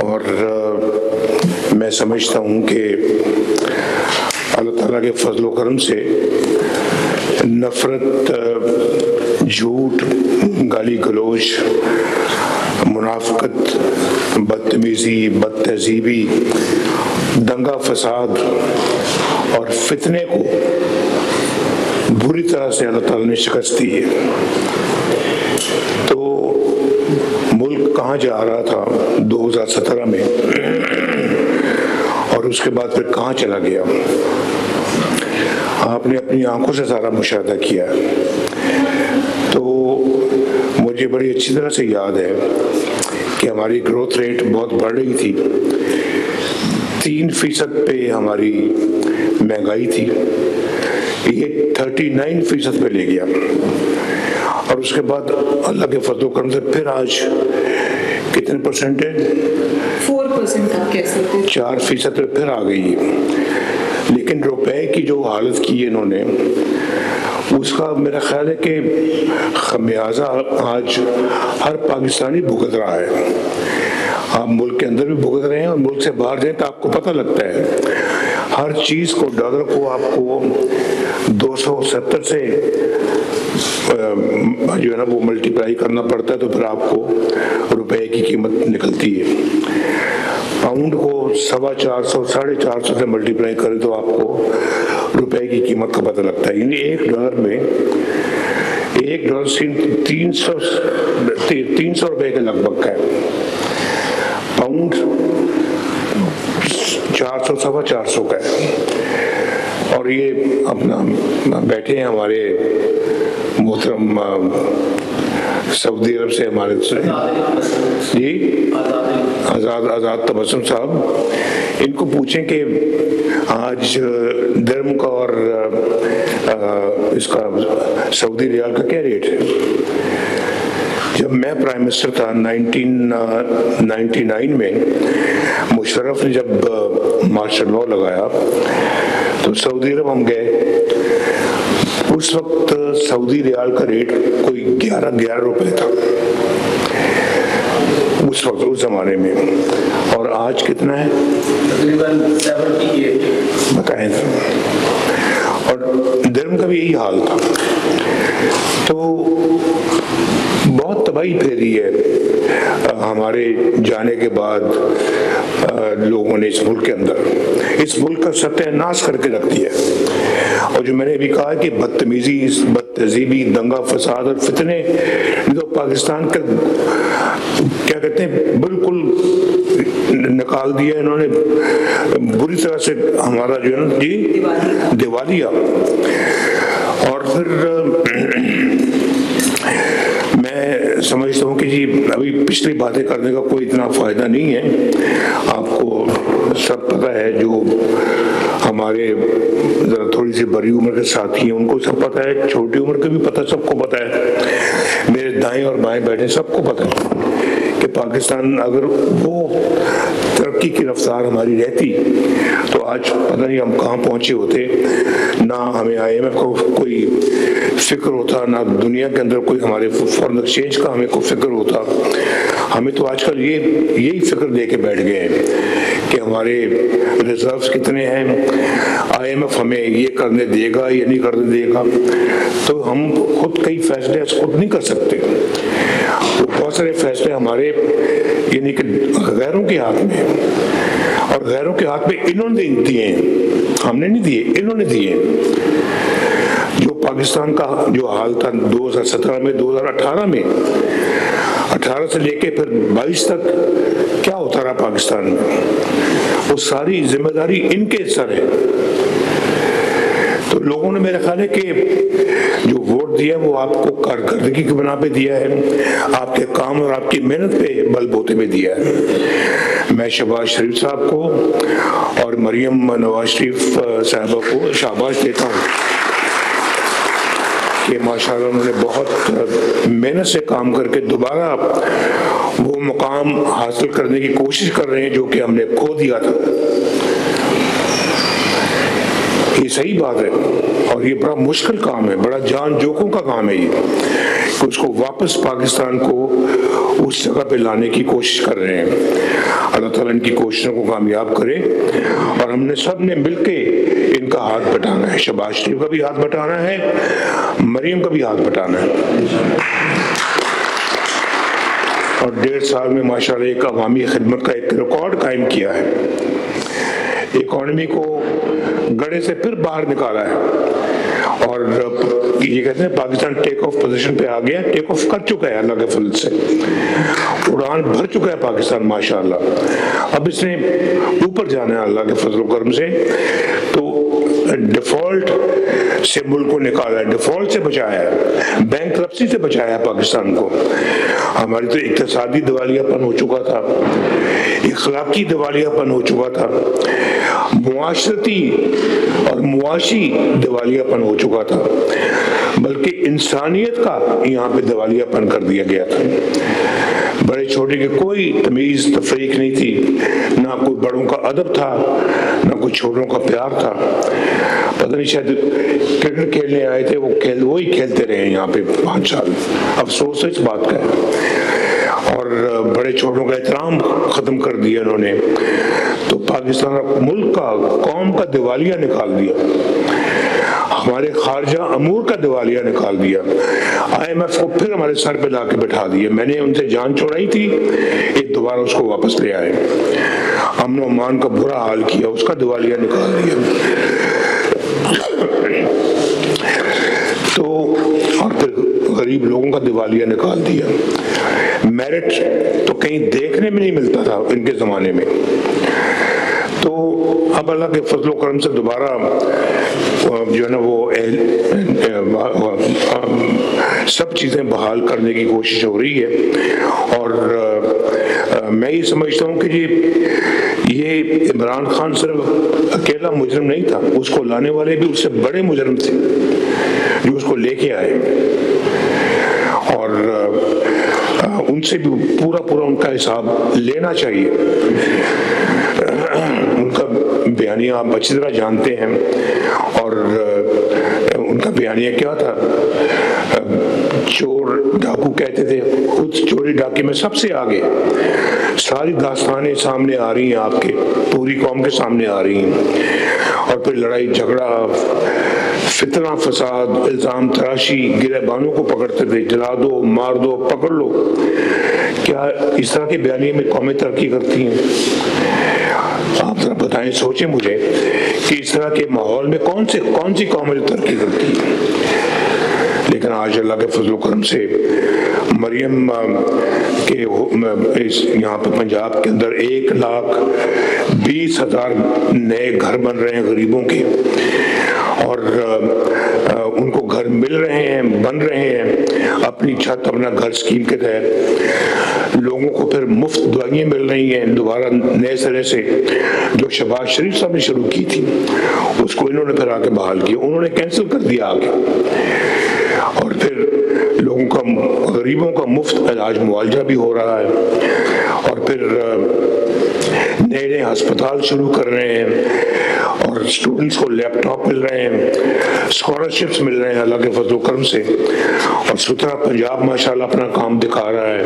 और मैं समझता हूँ कि अल्लाह ताला के फजल करम से नफ़रत, झूठ, गाली गलोच, मुनाफिकत, बदतमीज़ी, बदतहज़ीबी, दंगा फसाद और फितने को बुरी तरह से अल्लाह ताला ने शिकस्त दी है। तो मुल्क कहाँ जा रहा था 2017 में और उसके बाद फिर कहाँ चला गया, आपने अपनी आंखों से सारा मुशाहिदा किया। तो मुझे बड़ी अच्छी तरह से याद है कि हमारी ग्रोथ रेट बहुत बढ़ रही थी, 3% पे हमारी महंगाई थी, ये 39% पे ले गया और उसके बाद अल्लाह के फजल करम से फिर आज कितने परसेंट है? 4% आप कह सकते हैं, 4% पे फिर आ गई। लेकिन रुपए की जो हालत की है इन्होंने, उसका मेरा ख्याल है कि खमियाजा आज हर पाकिस्तानी भुगत रहा है। आप मुल्क के अंदर भी भुगत रहे हैं और मुल्क से बाहर जाए तो आपको पता लगता है हर चीज़ को, डॉलर को आपको 270 से जो है ना वो मल्टीप्लाई करना पड़ता है, तो फिर आपको रुपए की कीमत निकलती है। पाउंड को 450, 450 से मल्टीप्लाई करें तो आपको रुपए की कीमत का पता लगता है। यानी $1 में $300 रुपए के लगभग का है। पाउंड 400, 450 का है। और ये अपना बैठे हैं हमारे मोहतरम सऊदी अरब से हमारे जी आज़ाद तबस्सुम साहब, इनको पूछें कि आज दिरहम का और इसका सऊदी रियाल का क्या रेट है। जब मैं प्राइम मिनिस्टर था 1999 में, मुशर्रफ ने जब मार्शल लॉ लगाया तो सऊदी अरब हम गए। उस वक्त सऊदी रियाल का रेट कोई 11 रुपए था उस वक्त, उस जमाने में, और आज कितना है तकरीबन 78 बताएं। और दिरहम का भी यही हाल था। तो बहुत तबाही फैली है हमारे जाने के बाद लोगों ने इस मुल्क के अंदर, इस मुल्क का सत्यानाश करके रख दिया। और जो मैंने अभी कहा कि बदतमीजी, बदतहजीबी, दंगा फसाद और फितने, तो पाकिस्तान का क्या कहते हैं बिल्कुल निकाल दिया इन्होंने बुरी तरह से। हमारा जो है ना जी दिवालिया। और फिर मैं समझता हूँ कि जी अभी पिछली बातें करने का कोई इतना फायदा नहीं है। आपको सब पता है, जो हमारे जरा थोड़ी सी बड़ी उम्र के साथी हैं उनको सब पता है, छोटी उम्र के भी पता, सबको पता है, मेरे दाएं और बाएं बैठे सबको पता है कि पाकिस्तान अगर वो तरक्की की रफ्तार हमारी रहती तो आज पता नहीं हम कहाँ पहुंचे होते। ना हमें IMF को कोई फिक्र होता, ना दुनिया के अंदर कोई हमारे फॉरेन एक्सचेंज का हमें कोई फिक्र होता। हमें तो आजकल यही फिक्र दे के बैठ गए हैं कि हमारे रिजर्व्स कितने हैं, IMF हमें ये करने देगा या नहीं करने देगा। तो हम खुद कई फैसले खुद नहीं कर सकते। बहुत सारे फैसले हमारे यानी कि गैरों के हाथ में, और गैरों के हाथ में इन्होंने दिए हैं, हमने नहीं दिए, इन्होंने दिए। जो पाकिस्तान का जो हाल था 2017 में, 2018 में, 18 से लेके फिर 22 तक क्या होता रहा पाकिस्तान में, वो सारी जिम्मेदारी इनके सर है। तो लोगों ने मेरा ख्याल है कि जो वोट दिया वो आपको कारकर्दगी की बना पे दिया है, आपके काम और आपकी मेहनत पे बलबूते पे दिया है। मैं शहबाज शरीफ साहब को और मरियम नवाज शरीफ साहबा को शाबाश देता हूँ कि माशाल्लाह उन्होंने बहुत मेहनत से काम करके दोबारा वो मुकाम हासिल करने की कोशिश कर रहे हैं जो कि हमने खो दिया था। ये सही बात है और ये बड़ा मुश्किल काम है, बड़ा जान जोखों का काम है ये, कि उसको वापस पाकिस्तान को उस जगह पे लाने की कोशिश कर रहे हैं। अल्लाह ताला इनकी कोशिशों को कामयाब करे और हमने सब ने मिलके इनका हाथ बटाना है। शहबाज शरीफ का भी हाथ बटाना है, मरियम का भी हाथ बटाना है। और 1.5 साल में माशाल्लाह एक अवामी खिदमत का एक रिकॉर्ड कायम किया है। इकॉनमी को गड़े से फिर बाहर निकाला है और ये कहते हैं पाकिस्तान टेक ऑफ पोजीशन पे आ गया, टेक ऑफ कर चुका है अल्लाह के फजल से, उड़ान भर चुका है पाकिस्तान माशाल्लाह। अब इसने ऊपर जाना है अल्लाह के फजल करम से। तो डिफॉल्ट से मुल्क को निकाला है, डिफॉल्ट से बचाया है, बैंकरप्सी से बचाया है पाकिस्तान को। हमारी तो इक्तिसादी दिवालियापन हो चुका था, इखलाकी दिवालियापन हो चुका था, मुआशरती और मुआशी दिवालियापन हो चुका था, बल्कि इंसानियत का यहाँ पे दिवालियापन कर दिया गया था। बड़े छोटे के कोई तमीज तफरीक नहीं थी, ना कोई बड़ों का अदब था, ना कोई छोटों का प्यार था। पता नहीं शायद क्रिकेट खेलने आए थे, वही खेलते रहे यहाँ पे 5 साल। अफसोस है इस बात का है। और बड़े छोटों का एहतराम खत्म कर दिया इन्होंने। तो पाकिस्तान मुल्क का, कौम का दिवालिया निकाल दिया, हमारे खारजा अमूर का दिवालिया निकाल दिया, IMF को फिर हमारे सर पे लाके बैठा दिया। मैंने उनसे जान छोड़ाई थी, एक दोबारा उसको वापस ले आए। अमन अमान का बुरा हाल किया, उसका दिवालिया निकाल दिया। तो और फिर गरीब लोगों का दिवालिया निकाल दिया। मेरिट तो कहीं देखने में नहीं मिलता था इनके जमाने में। तो अब अल्लाह के फजल करम से दोबारा जो है ना वो सब चीज़ें बहाल करने की कोशिश हो रही है। और मैं ये समझता हूँ कि जी ये इमरान खान सिर्फ अकेला मुजरिम नहीं था, उसको लाने वाले भी उससे बड़े मुजरिम थे जो उसको लेके आए, और उनसे भी पूरा उनका हिसाब लेना चाहिए। उनका बयानिया आप अच्छी तरह जानते हैं, और उनका बयानिया क्या था? चोर डाकू कहते थे, खुद चोरी डाके में सबसे आगे। सारी दास्तानें सामने आ रही हैं आपके, पूरी कौम के सामने आ रही हैं। और फिर लड़ाई झगड़ा, फितना फसाद, इल्जाम तराशी, गिरबानों को पकड़ते थे, जला दो, मार दो, पकड़ लो। क्या इस तरह के बयानिए में कौमें तरक्की करती हैं? आप जरा बताएं, सोचें मुझे कि इस तरह के माहौल में कौन सी कौमें तरक्की करती है? लेकिन आज अल्लाह के फजल करम से मरियम के यहाँ पे पंजाब के अंदर 1,20,000 नए घर बन रहे हैं गरीबों के, और उनको घर मिल रहे हैं, बन रहे हैं, अपनी छत अपना घर स्कीम के तहत। लोगों को फिर मुफ्त दवाइयाँ मिल रही हैं दोबारा नए सिरे से, जो शहबाज शरीफ साहब ने शुरू की थी उसको इन्होंने फिर आके बहाल किया, उन्होंने कैंसिल कर दिया आगे। और फिर लोगों का, गरीबों का मुफ्त इलाज मुआवजा भी हो रहा है, और फिर नए अस्पताल शुरू कर रहे हैं, और स्टूडेंट्स को लैपटॉप मिल रहे हैं, स्कॉलरशिप्स मिल रहे हैं अल्लाह के फजल करम से, और सुथरा पंजाब माशाल्लाह अपना काम दिखा रहा है।